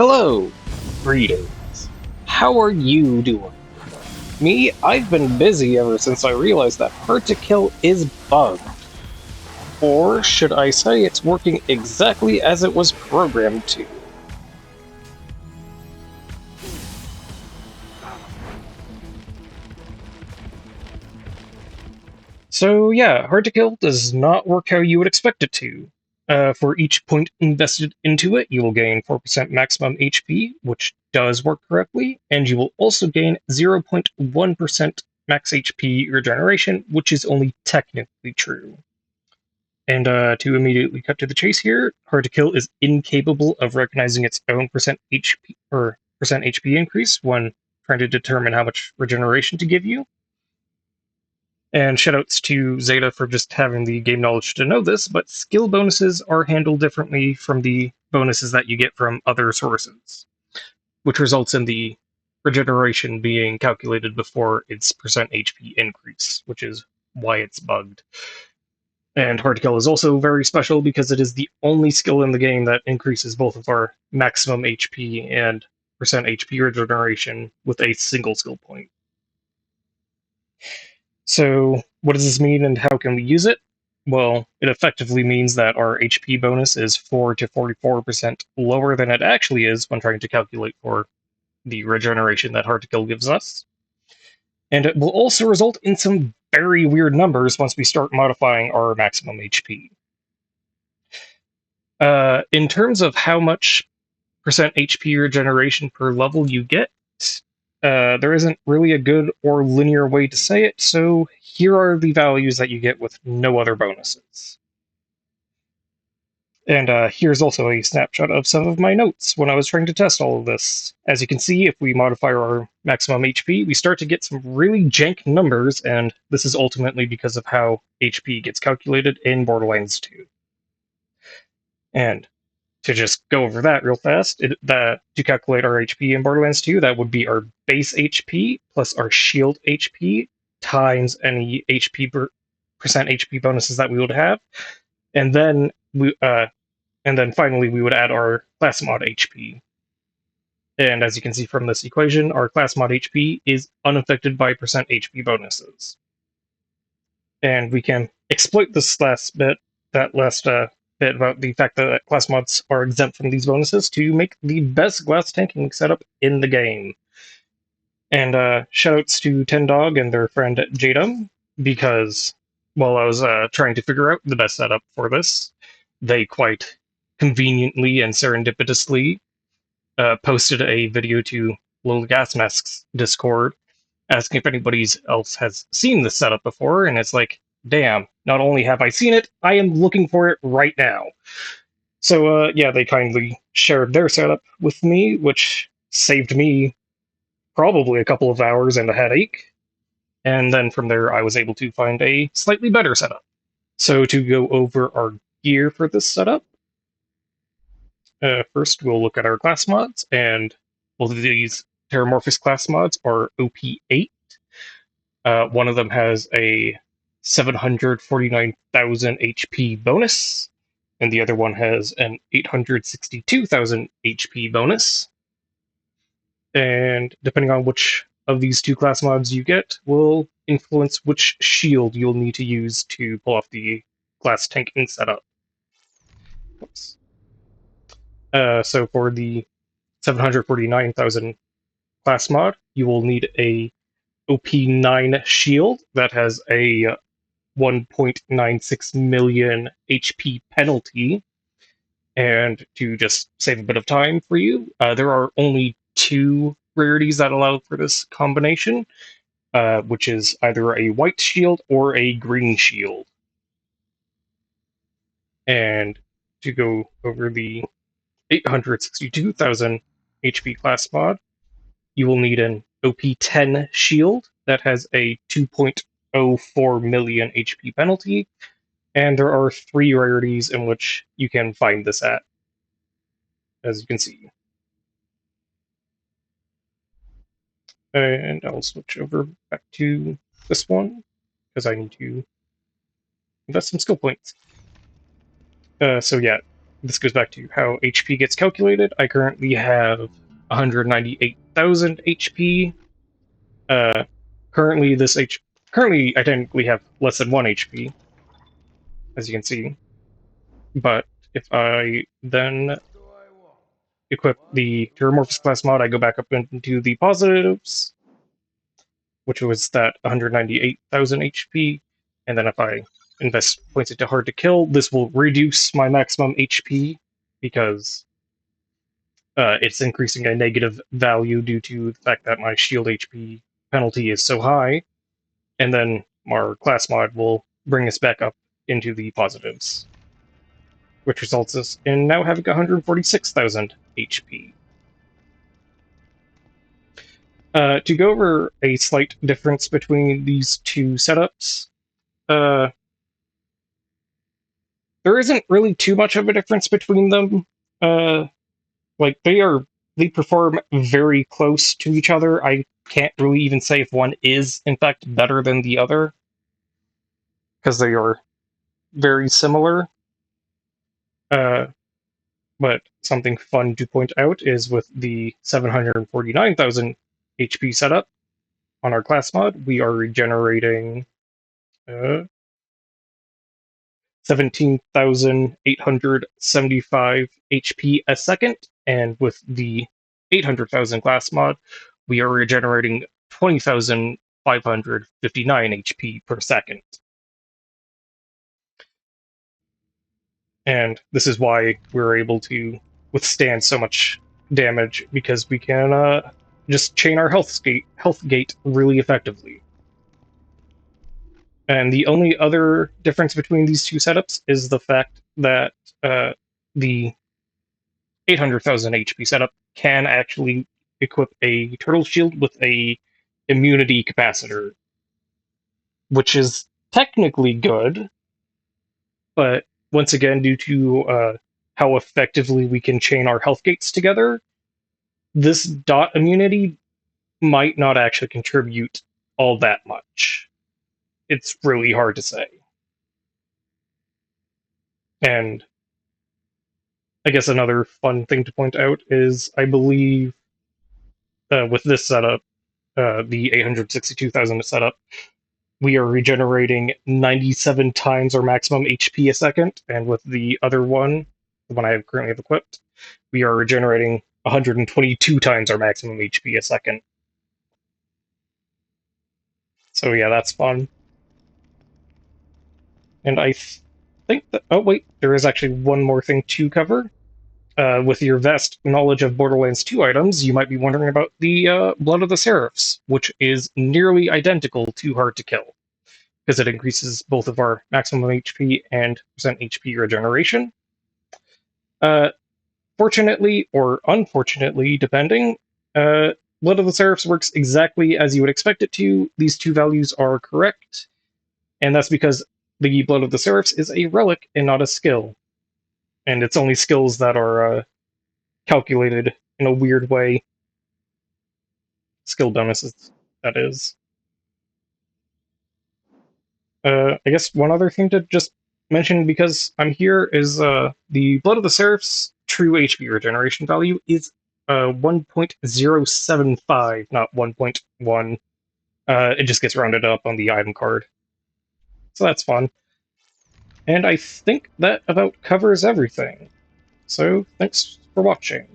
Hello, greetings. How are you doing? Me, I've been busy ever since I realized that Hard to Kill is bugged. Or should I say it's working exactly as it was programmed to? So yeah, Hard to Kill does not work how you would expect it to. For each point invested into it, you will gain 4% maximum HP, which does work correctly, and you will also gain 0.1% max HP regeneration, which is only technically true. And to immediately cut to the chase here, Hard to Kill is incapable of recognizing its own percent HP or percent HP increase when trying to determine how much regeneration to give you. And shoutouts to Zeta for just having the game knowledge to know this, but skill bonuses are handled differently from the bonuses that you get from other sources, which results in the regeneration being calculated before its percent HP increase, which is why it's bugged. And Hard to Kill is also very special because it is the only skill in the game that increases both of our maximum HP and percent HP regeneration with a single skill point. So, what does this mean and how can we use it? Well, it effectively means that our HP bonus is 4 to 44% lower than it actually is when trying to calculate for the regeneration that Hard to Kill gives us. And it will also result in some very weird numbers once we start modifying our maximum HP. In terms of how much percent HP regeneration per level you get, there isn't really a good or linear way to say it, so here are the values that you get with no other bonuses. And here's also a snapshot of some of my notes when I was trying to test all of this. As you can see, if we modify our maximum HP, we start to get some really jank numbers, and this is ultimately because of how HP gets calculated in Borderlands 2. And to just go over that real fast, to calculate our HP in Borderlands 2, that would be our base HP plus our shield HP times any percent HP bonuses that we would have, and then finally we would add our class mod HP. And as you can see from this equation, our class mod HP is unaffected by percent HP bonuses. And we can exploit this last bit about the fact that class mods are exempt from these bonuses to make the best glass tanking setup in the game. And shoutouts to Ten Dog and their friend Jadum, because while I was trying to figure out the best setup for this, they quite conveniently and serendipitously posted a video to Little Gas Mask's Discord asking if anybody else has seen this setup before, and it's like, damn, not only have I seen it, I am looking for it right now. So, yeah, they kindly shared their setup with me, which saved me probably a couple of hours and a headache. And then from there, I was able to find a slightly better setup. So, to go over our gear for this setup, first we'll look at our class mods, and both of these Terramorphous class mods are OP8. One of them has a 749,000 HP bonus, and the other one has an 862,000 HP bonus. And depending on which of these two class mods you get, will influence which shield you'll need to use to pull off the glass tanking setup. Oops. So for the 749,000 class mod, you will need a OP9 shield that has a 1.96 million HP penalty. And to just save a bit of time for you, there are only two rarities that allow for this combination, which is either a white shield or a green shield. And to go over the 862,000 HP class mod, you will need an OP10 shield that has a 2.04 million HP penalty, and there are three rarities in which you can find this at, as you can see. And I'll switch over back to this one, because I need to invest some skill points. So yeah, this goes back to how HP gets calculated. I currently have 198,000 HP. Currently, I technically have less than 1 HP, as you can see. But if I then equip the Terramorphous class mod, I go back up into the positives, which was that 198,000 HP. And then if I invest points into hard to kill, this will reduce my maximum HP because it's increasing a negative value due to the fact that my shield HP penalty is so high. And then our class mod will bring us back up into the positives, which results us in now having 146,000 HP. To go over a slight difference between these two setups, there isn't really too much of a difference between them. Like they perform very close to each other. I can't really even say if one is in fact better than the other because they are very similar. But something fun to point out is with the 749,000 HP setup on our class mod, we are regenerating 17,875 HP a second, and with the 800,000 class mod, we are regenerating 20,559 HP per second. And this is why we're able to withstand so much damage, because we can just chain our health gate really effectively. And the only other difference between these two setups is the fact that the 800,000 HP setup can actually equip a turtle shield with a immunity capacitor, which is technically good, but once again, due to how effectively we can chain our health gates together, this dot immunity might not actually contribute all that much. It's really hard to say. And I guess another fun thing to point out is I believe with this setup, the 862,000 setup, we are regenerating 97 times our maximum HP a second, and with the other one, the one I currently have equipped, we are regenerating 122 times our maximum HP a second. So yeah, that's fun. And I think that... Oh wait, there is actually one more thing to cover. With your vast knowledge of Borderlands 2 items, you might be wondering about the Blood of the Seraphs, which is nearly identical to Hard to Kill, because it increases both of our maximum HP and percent HP regeneration. Fortunately, or unfortunately, depending, Blood of the Seraphs works exactly as you would expect it to. These two values are correct, and that's because the Blood of the Seraphs is a relic and not a skill. And it's only skills that are calculated in a weird way. Skill bonuses, that is. I guess one other thing to just mention, because I'm here, is the Blood of the Seraph's true HP regeneration value is 1.075, not 1.1. It just gets rounded up on the item card. So that's fun. And I think that about covers everything. So thanks for watching.